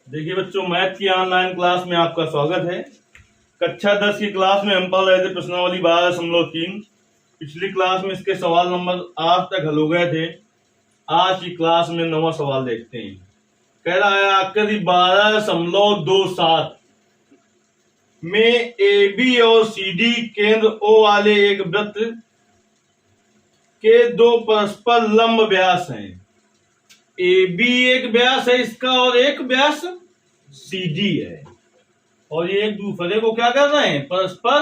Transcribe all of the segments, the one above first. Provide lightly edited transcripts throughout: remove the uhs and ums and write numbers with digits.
देखिए बच्चों, मैथ की ऑनलाइन क्लास में आपका स्वागत है। कक्षा 10 की क्लास में हम पढ़ रहे थे प्रश्नावली 12.3। पिछली क्लास में इसके सवाल नंबर 8 तक हल हो गए थे। आज की क्लास में 9वां सवाल देखते हैं। कह रहा है आकृति 12.27 में ए बी और सी डी केंद्र ओ वाले एक वृत्त के दो परस्पर लंब व्यास हैं। ए बी एक व्यास है इसका और एक व्यास सी डी है, और ये एक दूसरे को क्या कर रहे हैं, परस्पर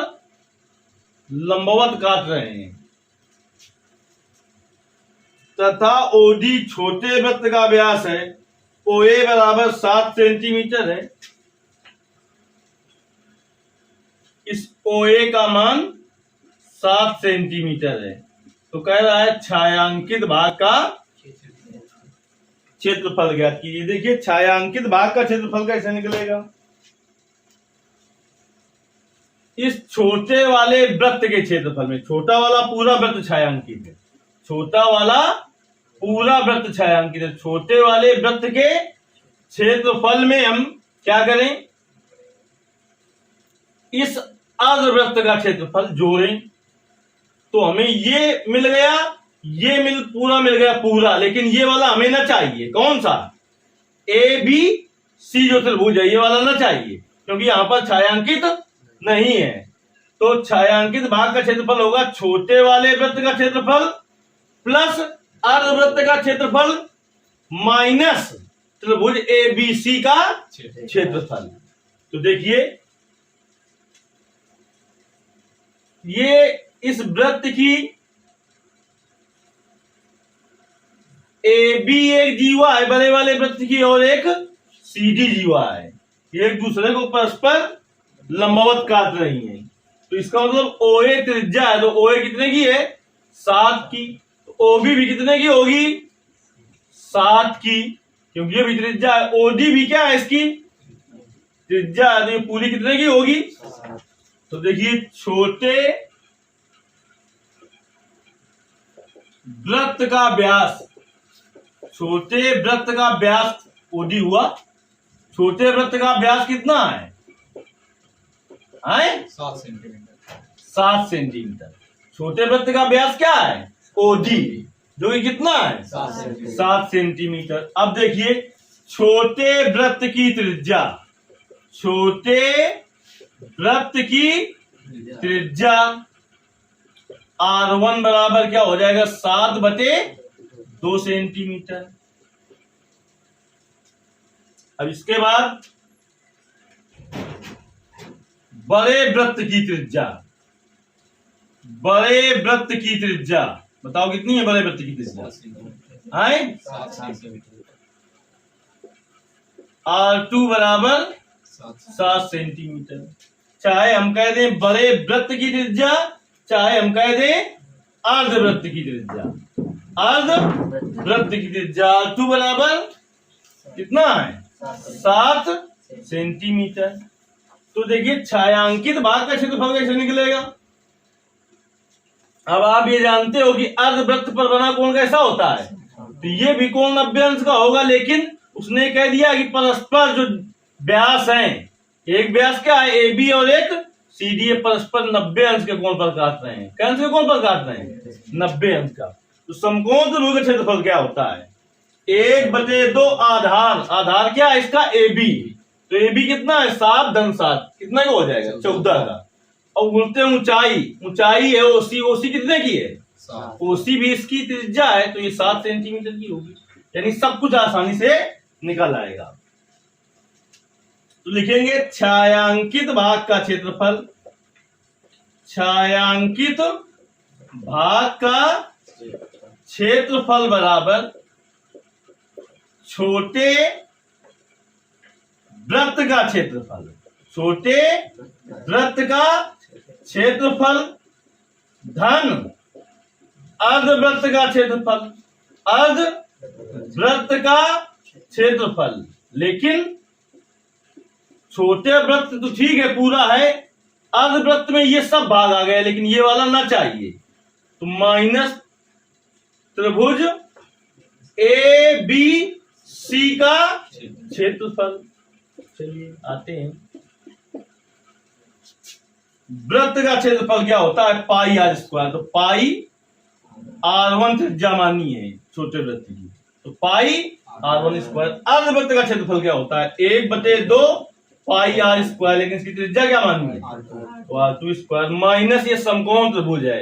लंबवत काट रहे हैं। तथा ओडी छोटे वृत्त का व्यास है। ओ ए बराबर 7 सेंटीमीटर है। इस ओ ए का मान 7 सेंटीमीटर है। तो कह रहा है छायांकित भाग का क्षेत्रफल ज्ञात कीजिए। देखिए, छायांकित भाग का क्षेत्रफल कैसे निकलेगा। इस छोटे वाले वृत्त के क्षेत्रफल में, छोटा वाला पूरा वृत्त छायांकित है, छोटा वाला पूरा वृत्त छायांकित है। छोटे वाले वृत्त के क्षेत्रफल में हम क्या करें, इस अर्धवृत्त का क्षेत्रफल जोड़ें तो हमें ये मिल गया, ये पूरा मिल गया पूरा। लेकिन ये वाला हमें ना चाहिए। कौन सा? ए बी सी जो त्रिभुज है, ये वाला ना चाहिए क्योंकि यहां पर छायांकित नहीं है। तो छायांकित भाग का क्षेत्रफल होगा छोटे वाले वृत्त का क्षेत्रफल प्लस अर्धवृत्त का क्षेत्रफल माइनस त्रिभुज ए बी सी का क्षेत्रफल। तो देखिए, ये इस वृत्त की ए बी एक जीवा है बड़े वाले वृत्त की, और एक सी डी जीवा है। ये एक दूसरे को परस्पर लंबवत काट रही हैं। तो इसका मतलब ओ ए त्रिज्या है, तो ओ ए कितने की है? 7 की। तो ओ बी भी कितने की होगी? 7 की, क्योंकि ये भी त्रिज्या है। ओ डी भी क्या है, इसकी त्रिज्या है, तो ये पूरी कितने की होगी? तो देखिए, छोटे वृत्त का व्यास, छोटे वृत्त का व्यास ओडी हुआ। छोटे वृत्त का व्यास कितना है? 7 सेंटीमीटर। छोटे वृत्त का व्यास क्या है? ओडी, जो कि कितना है? 7 सेंटीमीटर। अब देखिए, छोटे वृत्त की त्रिज्या, छोटे वृत्त की त्रिज्या R1 बराबर क्या हो जाएगा? 7/2 सेंटीमीटर। अब इसके बाद बड़े वृत्त की त्रिज्या, बड़े वृत्त की त्रिज्या बताओ कितनी है? बड़े वृत्त की त्रिज्या R2 बराबर 7 सेंटीमीटर। चाहे हम कह दें बड़े वृत्त की त्रिज्या, चाहे हम कह दें अर्धवृत्त की त्रिज्या। अर्धवृत्त की त्रिज्या R2 बराबर कितना है? 7 सेंटीमीटर। तो देखिए, छायांकित भाग का क्षेत्रफल कैसे निकलेगा। अब आप ये जानते हो कि अर्धवृत्त पर बना कोण कैसा होता है, तो ये भी कोण 90 अंश का होगा। लेकिन उसने कह दिया कि परस्पर जो व्यास हैं, एक व्यास क्या है ए बी और एक सी डी, परस्पर 90 अंश के कोण पर काट रहे हैं। कैसे के कोण पर काट रहे हैं? 90 अंश का। तो समकोण त्रिभुज का क्षेत्रफल क्या होता है? 1/2 आधार। आधार क्या है इसका? A B. तो ए बी कितना है? 7 धन 7 कितना का हो जाएगा? 14 का। और बोलते हैं ऊंचाई, ऊंचाई है ओसी। ओसी कितने की है? ओसी भी इसकी त्रिज्या है, तो ये 7 सेंटीमीटर की होगी। यानी सब कुछ आसानी से निकल आएगा। तो लिखेंगे छायांकित भाग का क्षेत्रफल, छायांकित भाग का क्षेत्रफल बराबर छोटे वृत्त का क्षेत्रफल, छोटे वृत्त का क्षेत्रफल धन अर्धवृत्त का क्षेत्रफल, अर्धवृत्त का क्षेत्रफल। लेकिन छोटे वृत्त तो ठीक है, पूरा है। अर्धवृत्त में ये सब भाग आ गए, लेकिन ये वाला ना चाहिए। तो माइनस त्रिभुज ए बी सी का क्षेत्रफल। चलिए आते हैं, वृत्त का क्षेत्रफल क्या होता है, पाई आर स्क्वायर। तो पाई R1 त्रिज्या मानी है छोटे वृत्त की, तो पाई R1 स्क्वायर। अर्धवृत्त का क्षेत्रफल क्या होता है, 1/2 पाई आर स्क्वायर, लेकिन इसकी त्रिज्या क्या मानी है, तो R2 स्क्वायर, माइनस ये समकोण त्रिभुज है।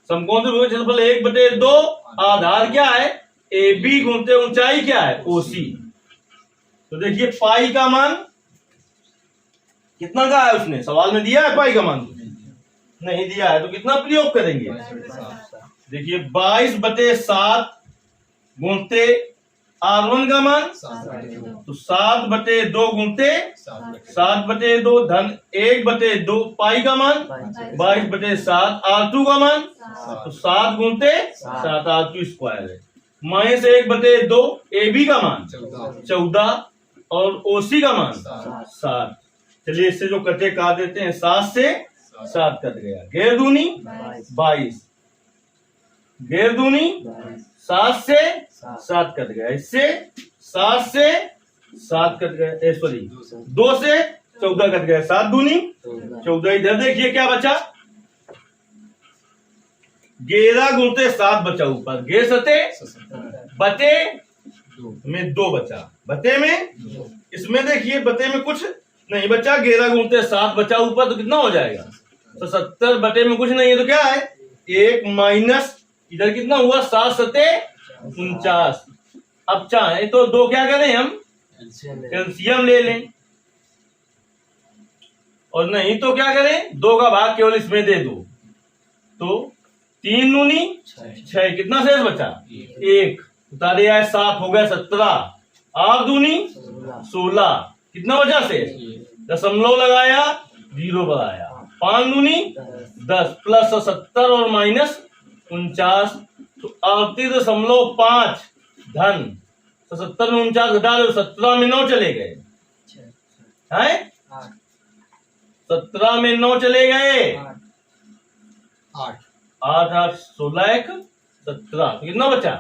समकोण त्रिभुज का क्षेत्रफल 1/2, आधार क्या है AB गुणते ऊंचाई क्या है OC। तो देखिए पाई का मान कितना का है, उसने सवाल में दिया है पाई का मान, नहीं दिया है, तो कितना प्रयोग करेंगे, देखिए 22/7 गुणते R1 का मान, तो 7/2 गुणते 7/2 धन 1/2 पाई का मान 22/7, R2 का मान तो 7 गुणते 7 R2 स्क्वायर है, माइनस 1/2 AB का मान 14 और OC का मान 7। चलिए इससे जो कटे काट देते हैं, 7 से 7 कट गया, गैर दूनी 22, गैर दूनी 7 से 7 कट गया, इससे 7 से 7 कट गया, सॉरी 2 से 14 कट गया, 7 दूनी 14। इधर देखिए क्या बचा, 11 गुणते 7 बचा ऊपर, गे सते बटे में 2 बचा, बटे में, इसमें देखिए बटे में कुछ नहीं बचा, 11 गुणते 7 बचा ऊपर, तो कितना हो जाएगा, तो 70 बटे में कुछ नहीं है, तो क्या है 1 माइनस इधर कितना हुआ 7 सते 49। अब चाहे तो 2 क्या करें हम कैल्शियम ले लें, और नहीं तो क्या करें 2 का भाग केवल इसमें दे दो, तो 3 दूनी 6, कितना शेष बचा 1, उतारे आए 7 हो गया 17, 8 दूनी 16, कितना बचा शेष, दशमलव लगाया 0 बनाया, 5 दूनी 10 प्लस 70 और माइनस 49, तो 38.5 धन 70 में 49 घटा दो, 17 में 9 चले गए हैं, 17 में 9 चले गए, 8 8 16 1 17, तो कितना बचा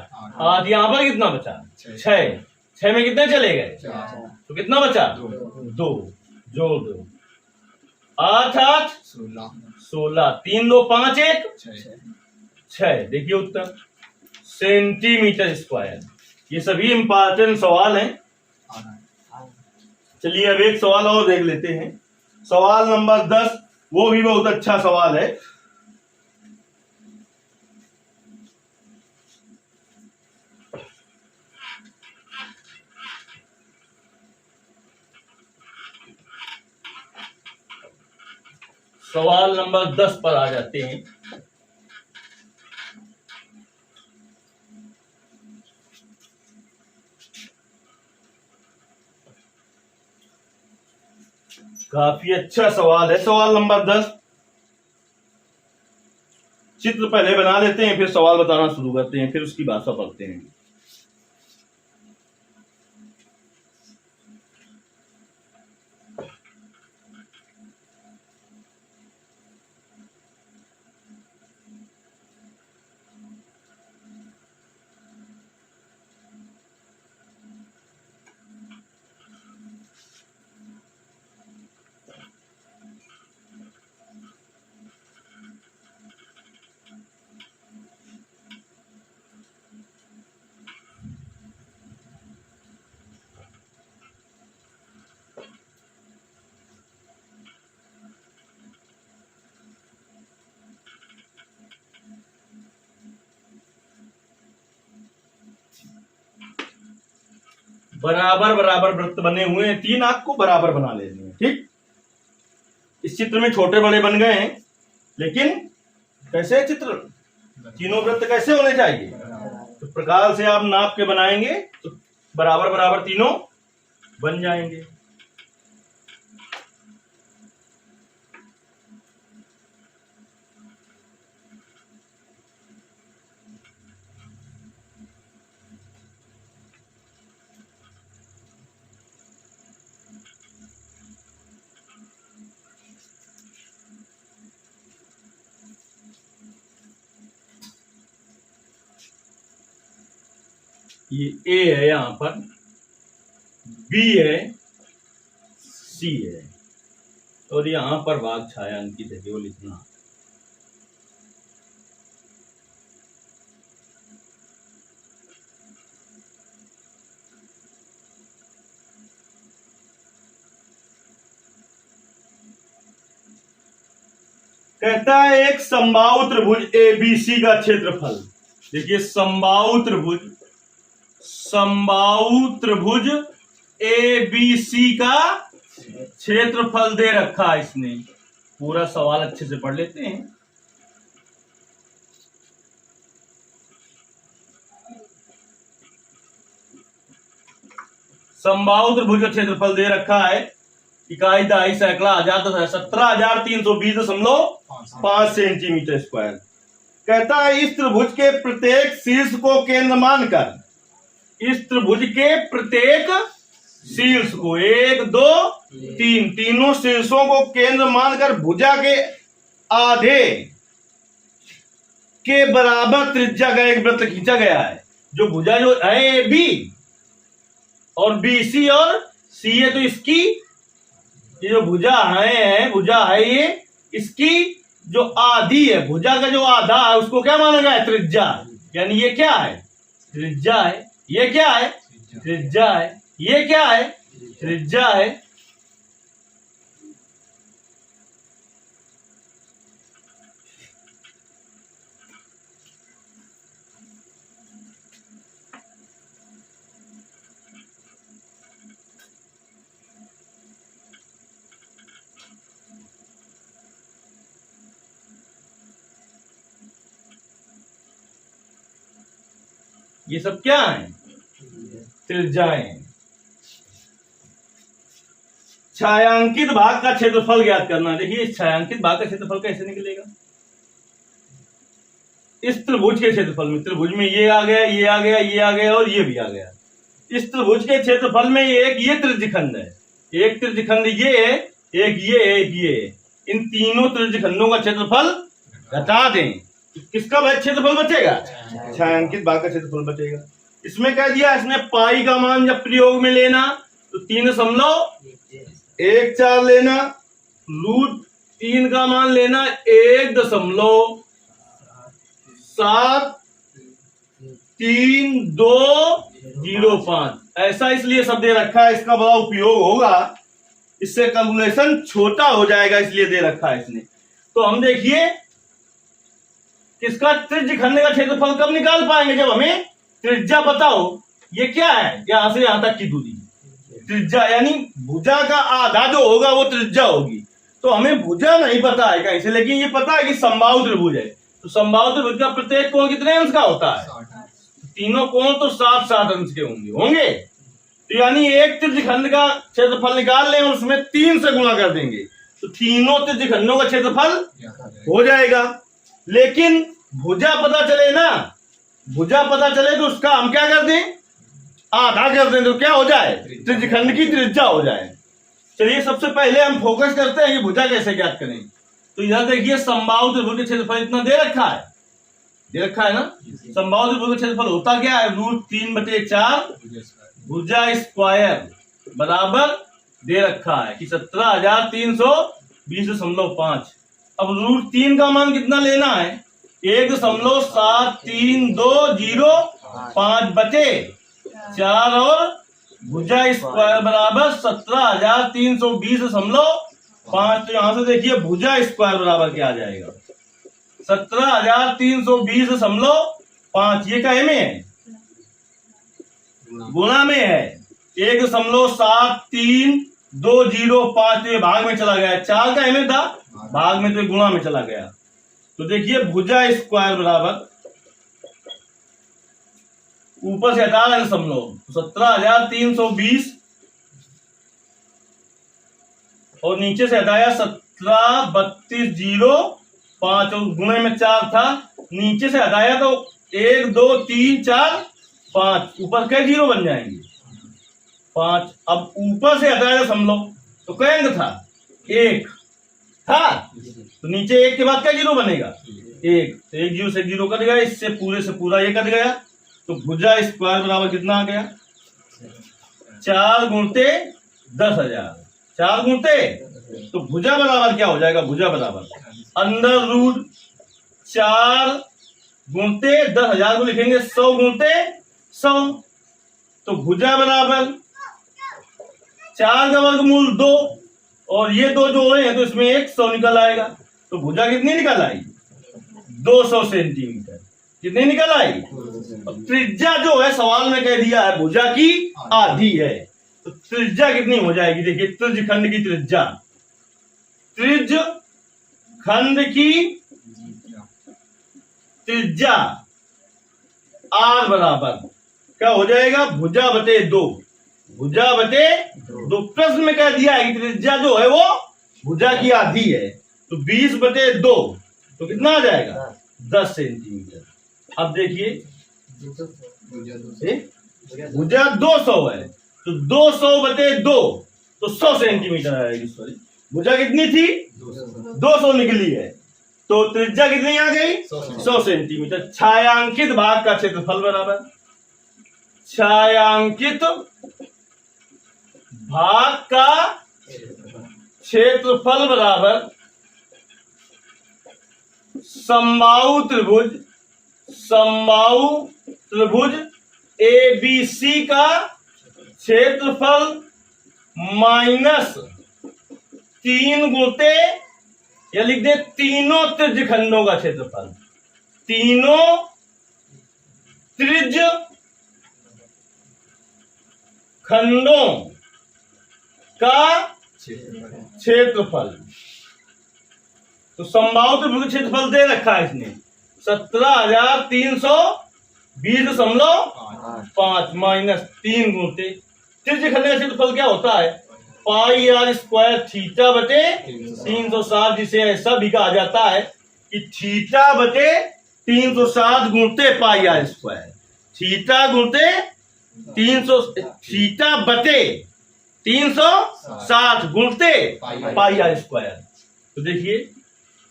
8, यहाँ पर कितना बचा 6 में कितने चले गए, तो कितना बचा 2, जोड़ दो 8 8 16, 3 2 5 1 6। देखिए उत्तर सेंटीमीटर स्क्वायर। ये सभी इंपॉर्टेंट सवाल हैं। चलिए अब एक सवाल और देख लेते हैं, सवाल नंबर 10, वो भी बहुत अच्छा सवाल है। सवाल नंबर 10 पर आ जाते हैं। काफी अच्छा सवाल है, सवाल नंबर 10। चित्र पहले बना लेते हैं, फिर सवाल बताना शुरू करते हैं, फिर उसकी भाषा पढ़ते हैं। बराबर बराबर वृत्त बने हुए हैं, 3 आंख को बराबर बना लेने हैं, ठीक। इस चित्र में छोटे बड़े बन गए हैं, लेकिन कैसे चित्र, तीनों वृत्त कैसे होने चाहिए, तो प्रकार से आप नाप के बनाएंगे तो बराबर बराबर तीनों बन जाएंगे। ये A है, यहां पर B है, ABC है और यहाँ पर भाग छायांकित है, केवल इतना। कहता है एक समबाहु त्रिभुज ABC का क्षेत्रफल, देखिए समबाहु त्रिभुज ABC का क्षेत्रफल दे रखा है इसने। पूरा सवाल अच्छे से पढ़ लेते हैं। समबाहु त्रिभुज का क्षेत्रफल दे रखा है, इकाई दहाई सैकड़ा हजार 17,320.5 सेंटीमीटर स्क्वायर। कहता है इस त्रिभुज के प्रत्येक शीर्ष को केंद्र मानकर, इस त्रिभुज के प्रत्येक शीर्ष को 1 2 3 तीनों शीर्षों को केंद्र मानकर भुजा के आधे के बराबर त्रिज्या का एक वृत्त खींचा गया है। जो भुजा जो है AB और BC और CA, तो इसकी ये जो भुजा है ये, इसकी जो आधी है, भुजा का जो आधा है उसको क्या माना गया है? त्रिज्या। यानी ये क्या है? त्रिज्या है। ये क्या है? त्रिज्या है। ये क्या है? त्रिज्या है। ये सब क्या है? त्रिज्याएं। छायांकित भाग का क्षेत्रफल ज्ञात करना। देखिए इस छायांकित भाग का क्षेत्रफल कैसे निकलेगा? इस त्रिभुज के क्षेत्रफल में, त्रिभुज में ये आ गया, ये आ गया, ये आ गया और ये भी आ गया। इस त्रिभुज के क्षेत्रफल में एक ये त्रिज्यखंड है, एक त्रिज्यखंड ये है, एक ये है, एक ये है। इन तीनों त्रिज्यखंडों का क्षेत्रफल घटा दें, किसका क्षेत्रफल बचेगा? छायांकित भाग का क्षेत्रफल बचेगा। इसमें कह दिया इसने पाई का मान जब प्रयोग में लेना तो 3.14 लेना, √3 का मान लेना 1.7325। ऐसा इसलिए सब दे रखा है, इसका बड़ा उपयोग होगा, इससे कैलकुलेशन छोटा हो जाएगा, इसलिए दे रखा है इसने। तो हम देखिए किसका त्रिज्यखंड का क्षेत्रफल कब निकाल पाएंगे? जब हमें त्रिज्या पता हो। ये क्या है? यहां से यहां तक की दूरी त्रिज्या, यानी भुजा का आधा जो होगा वो त्रिज्या होगी। तो हमें भुजा नहीं पता है कहीं से, लेकिन ये पता है कि समबाहु त्रिभुज है। तो समबाहु त्रिभुज का प्रत्येक कोण कितने अंश का होता है? तीनों कोण तो 7-7 अंश के होंगे। तो यानी एक त्रिज्यखंड का क्षेत्रफल निकाल लें और उसमें 3 से गुणा कर देंगे तो तीनों त्रिज्यखंडों का क्षेत्रफल हो जाएगा। लेकिन भुजा पता चले ना, भुजा पता चले तो उसका हम क्या कर दें? आधा कर दें, तो क्या हो जाए? त्रिज्यखंड की त्रिज्या हो जाए। चलिए सबसे पहले हम फोकस करते हैं कि भुजा कैसे ज्ञात करें। तो यहां देखिए समबाहु त्रिभुज का क्षेत्रफल इतना दे रखा है, दे रखा है ना। समबाहु त्रिभुज का क्षेत्रफल होता क्या है? √3/4 भुजा स्क्वायर बराबर दे रखा है कि 17,320.5। अब √3 का मान कितना लेना है? 1.7320.5 बटे 4 और भुजा स्क्वायर बराबर 17,320.5। तो यहां से देखिए भुजा स्क्वायर बराबर क्या आ जाएगा? 17,320.5। ये क्या में है? गुणा में है। 1.7320.5 तो ये भाग में चला गया। 4 का में था, भाग में तो गुणा में चला गया। तो देखिए भुजा स्क्वायर बराबर ऊपर से हटा रहे दशमलव 17,320 और नीचे से हटाया 17,32.05 और गुणे में 4 था, नीचे से हटाया तो 1 2 3 4 5, ऊपर कई जीरो बन जाएंगे 5। अब ऊपर से हटाया दशमलव तो कई अंक था? 1 था, तो नीचे 1 के बाद क्या जीरो बनेगा? 1। तो 1 जीरो से जीरो कट गया, इससे पूरे से पूरा ये कट गया। तो भुजा स्क्वायर बराबर कितना आ गया? 4 × 10,000 4 गुणते, तो भुजा बराबर क्या हो जाएगा, भुजा बराबर अंडर रूट 4 गुणते 10,000 को लिखेंगे 100 गुणते 100, तो भुजा बराबर 4 का वर्गमूल 2 और ये 2 जोड़े हैं तो इसमें 100 निकल आएगा। तो भुजा कितनी निकल आई, 200 सेंटीमीटर। कितनी निकल आई? त्रिज्या जो है सवाल में कह दिया है भुजा की आधी है, तो त्रिज्या कितनी हो जाएगी, देखिए त्रिज्य खंड की त्रिज्या, त्रिज्य खंड की त्रिज्या आर बराबर क्या हो जाएगा, भुजा बटे 2, भुजा बटे 2। प्रश्न में कह दिया है कि त्रिज्या जो है वो भुजा की आधी है, तो 20 बटे 2 तो कितना आ जाएगा, 10 सेंटीमीटर। अब देखिए भुजा 200 है, तो 200 बटे 2 तो 100 सेंटीमीटर आएगी। सॉरी, भुजा कितनी थी, 200 निकली है, तो त्रिज्या कितनी आ गई, 100 सेंटीमीटर। छायांकित भाग का क्षेत्रफल बराबर, छायांकित भाग का क्षेत्रफल बराबर समबाहु त्रिभुज, समबाहु त्रिभुज ABC का क्षेत्रफल माइनस 3 गुणते, या लिख दे तीनों त्रिज्य खंडों का क्षेत्रफल, तीनों त्रिज्य खंडों का क्षेत्रफल। तो समबाहु त्रिभुज क्षेत्रफल दे रखा है इसने 17,320.5 माइनस 3 गुणते त्रिज्य खंड का क्षेत्रफल क्या होता है, पाई आर स्क्वायर थीटा बटे 360, जिसे ऐसा भी कहा जाता है कि थीटा बटे 360 गुणते पाई आर स्क्वायर, थीटा गुणते 300, थीटा बटे 360 गुणते पाई आर स्क्वायर। तो देखिए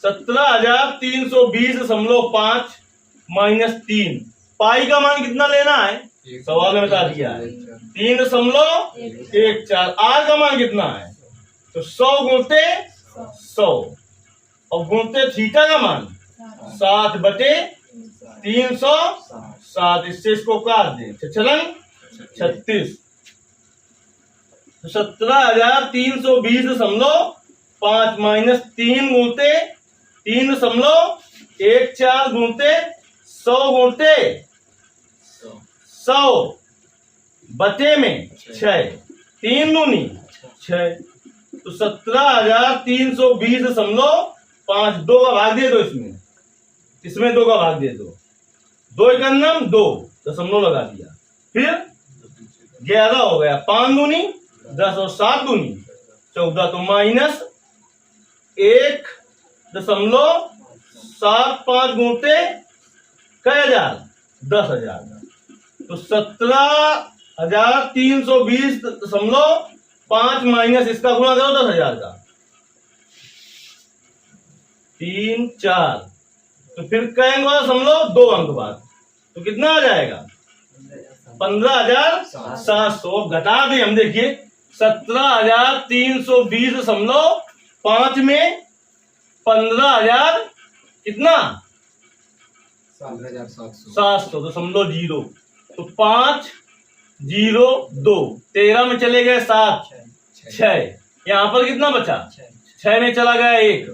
17,320.5 माइनस 3, पाई का मान कितना लेना है, सवाल में बता दिया है 3.14। आर का मान कितना है, तो 100 गुणते 100 और गुणते थीटा का मान 7 बटे 360, इससे इसको काट दें, छलंग 36। 17,320.5 माइनस 3 गुणते 3.14 गुणते 100 गुणते 100 बटे में 6, 3 दूनी 6, तो 17,320.5, 2 का भाग दे दो इसमें, इसमें 2 का भाग दे दो, 2 एकम 2 दशमलव लगा दिया, फिर 11 हो गया, 5 दूनी 10 और 7 दूनी 14, तो माइनस 1.75 गुणते कई हजार, 10,000, तो 17,320.5 माइनस इसका गुणा करो 10,000 का, 3 4, तो फिर कहेंगे 2 अंक बाद, तो कितना आ जाएगा 15,700। घटा दें हम, देखिए 17,320.5 में 15,000 कितना 700.0, तो 5 0 2, 13 में चले गए 7, 6, यहाँ पर कितना बचा 6 में चला गया 1,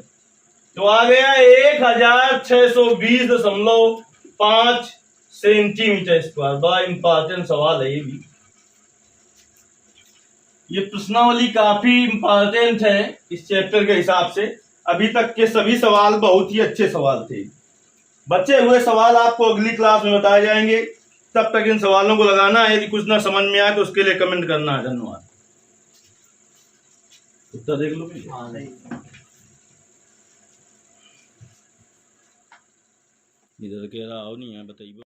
तो आ गया 1,620.5 सेंटीमीटर स्क्वायर। बड़ा इंपॉर्टेंट सवाल है ये भी, ये प्रश्नावली काफी इंपॉर्टेंट है इस चैप्टर के हिसाब से। अभी तक के सभी सवाल बहुत ही अच्छे सवाल थे, बचे हुए सवाल आपको अगली क्लास में बताए जाएंगे। तब तक इन सवालों को लगाना है, यदि कुछ ना समझ में आए तो उसके लिए कमेंट करना है। धन्यवाद। उत्तर देख लो। इधर के रहा नहीं है, बताइए।